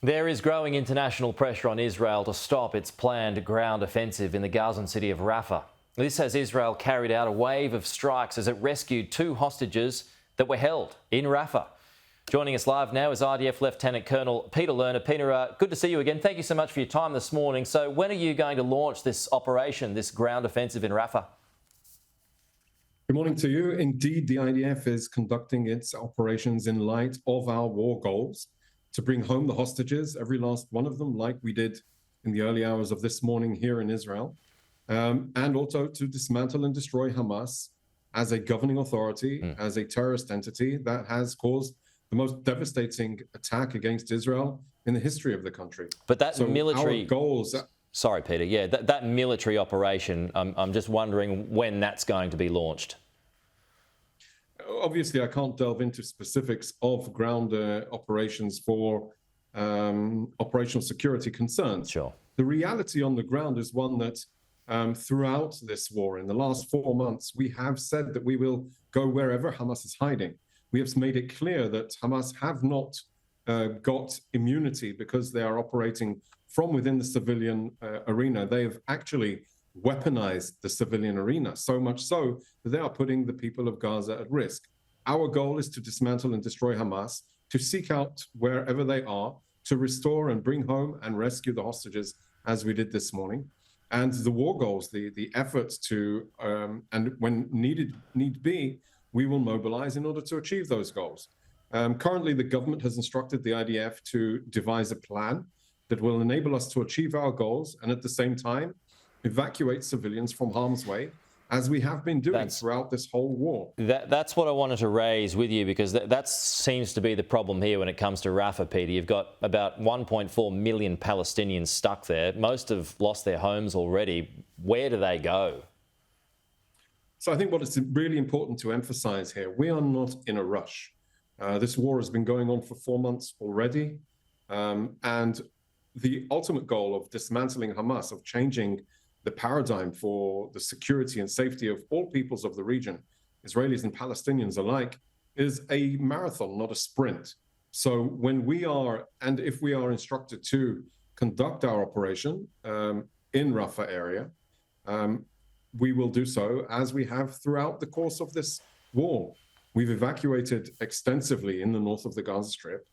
There is growing international pressure on Israel to stop its planned ground offensive in the Gazan city of Rafah. This as Israel carried out a wave of strikes as it rescued 2 hostages that were held in Rafah. Joining us live now is IDF Lieutenant Colonel Peter Lerner. Peter, good to see you again. Thank you so much for your time this morning. So when are you going to launch this operation, this ground offensive in Rafah? Good morning to you. Indeed, the IDF is conducting its operations in light of our war goals to bring home the hostages, every last one of them, like we did in the early hours of this morning here in Israel, and also to dismantle and destroy Hamas as a governing authority, as a terrorist entity that has caused the most devastating attack against Israel in the history of the country. But that military... Our goals... Sorry, Peter. Yeah, that military operation, I'm just wondering when that's going to be launched. Obviously, I can't delve into specifics of ground operations for operational security concerns. Sure. The reality on the ground is one that throughout this war, in the last 4 months, we have said that we will go wherever Hamas is hiding. We have made it clear that Hamas have not got immunity because they are operating from within the civilian arena. They have actually weaponized the civilian arena, so much so that they are putting the people of Gaza at risk. Our goal is to dismantle and destroy Hamas, to seek out wherever they are, to restore and bring home and rescue the hostages, as we did this morning. And the war goals, the efforts to, and when need be, we will mobilize in order to achieve those goals. Currently, the government has instructed the IDF to devise a plan that will enable us to achieve our goals and at the same time evacuate civilians from harm's way, as we have been doing throughout this whole war. That's what I wanted to raise with you, because that seems to be the problem here when it comes to Rafah, Peter. You've got about 1.4 million Palestinians stuck there. Most have lost their homes already. Where do they go? So I think what is really important to emphasize here, we are not in a rush. This war has been going on for 4 months already. And the ultimate goal of dismantling Hamas, of changing the paradigm for the security and safety of all peoples of the region, Israelis and Palestinians alike, is a marathon, not a sprint. So when we are, and if we are instructed to conduct our operation in Rafah area, we will do so as we have throughout the course of this war. We've evacuated extensively in the north of the Gaza Strip,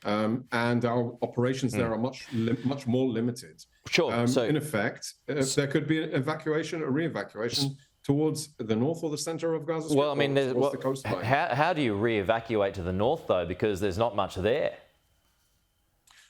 and our operations there are much more limited. Sure. So in effect, there could be an evacuation, a re-evacuation towards the north or the center of Gaza Strip. Well, I mean, the coastline. How do you re-evacuate to the north, though? Because there's not much there.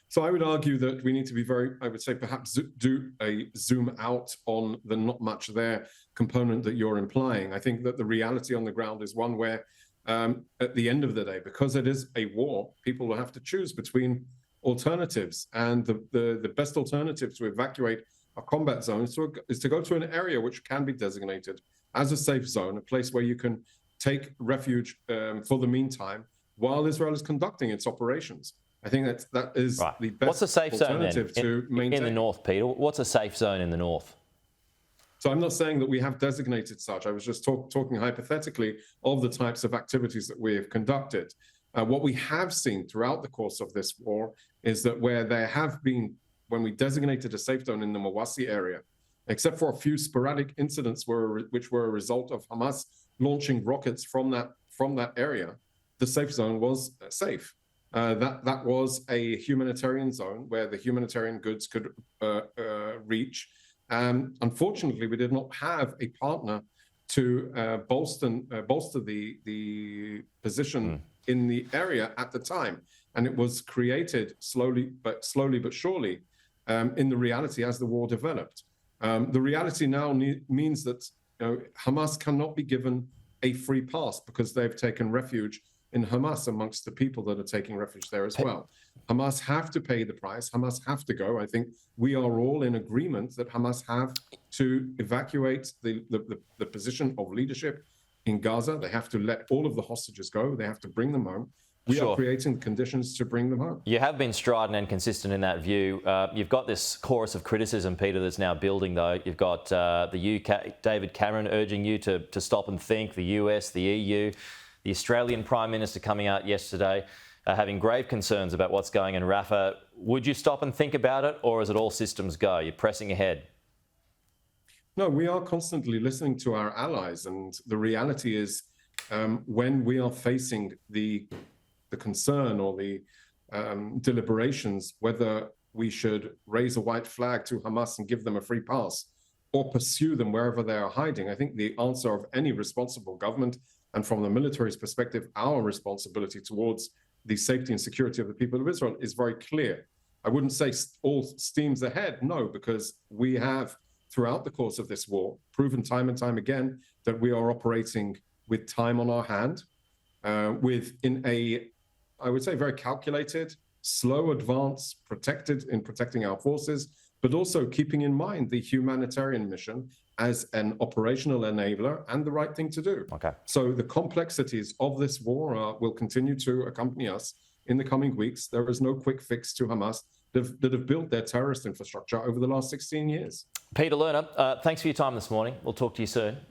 So I would argue that we need to be I would say perhaps do a zoom out on the not much there component that you're implying. I think that the reality on the ground is one where at the end of the day, because it is a war, people will have to choose between alternatives. And the best alternative to evacuate a combat zone is to go to an area which can be designated as a safe zone, a place where you can take refuge for the meantime while Israel is conducting its operations. I think that is the best What's a safe alternative zone to maintain. In the north, Peter? What's a safe zone in the north? So I'm not saying that we have designated such. I was just talking hypothetically of the types of activities that we have conducted. What we have seen throughout the course of this war is that where there have been, when we designated a safe zone in the Mawasi area, except for a few sporadic incidents which were a result of Hamas launching rockets from that area, the safe zone was safe. That was a humanitarian zone where the humanitarian goods could reach. Unfortunately, we did not have a partner to bolster the position in the area at the time, and it was created slowly but surely in the reality as the war developed. The reality now means that Hamas cannot be given a free pass because they've taken refuge in Hamas amongst the people that are taking refuge there as well. Hamas have to pay the price. Hamas have to go. I think we are all in agreement that Hamas have to evacuate the position of leadership in Gaza. They have to let all of the hostages go. They have to bring them home. We are creating conditions to bring them home. You have been strident and consistent in that view. You've got this chorus of criticism, Peter, that's now building, though. You've got the UK, David Cameron, urging you to stop and think, the US, the EU, the Australian Prime Minister coming out yesterday having grave concerns about what's going in Rafah. Would you stop and think about it, or is it all systems go? You're pressing ahead. No, we are constantly listening to our allies, and the reality is when we are facing the concern or the deliberations whether we should raise a white flag to Hamas and give them a free pass or pursue them wherever they are hiding, I think the answer of any responsible government, and from the military's perspective, our responsibility towards the safety and security of the people of Israel is very clear. I wouldn't say all steams ahead, no, because we have, throughout the course of this war, proven time and time again that we are operating with time on our hand, in a, I would say, very calculated, slow advance, protecting our forces, but also keeping in mind the humanitarian mission as an operational enabler and the right thing to do. Okay. So the complexities of this war will continue to accompany us in the coming weeks. There is no quick fix to Hamas that have built their terrorist infrastructure over the last 16 years. Peter Lerner, thanks for your time this morning. We'll talk to you soon.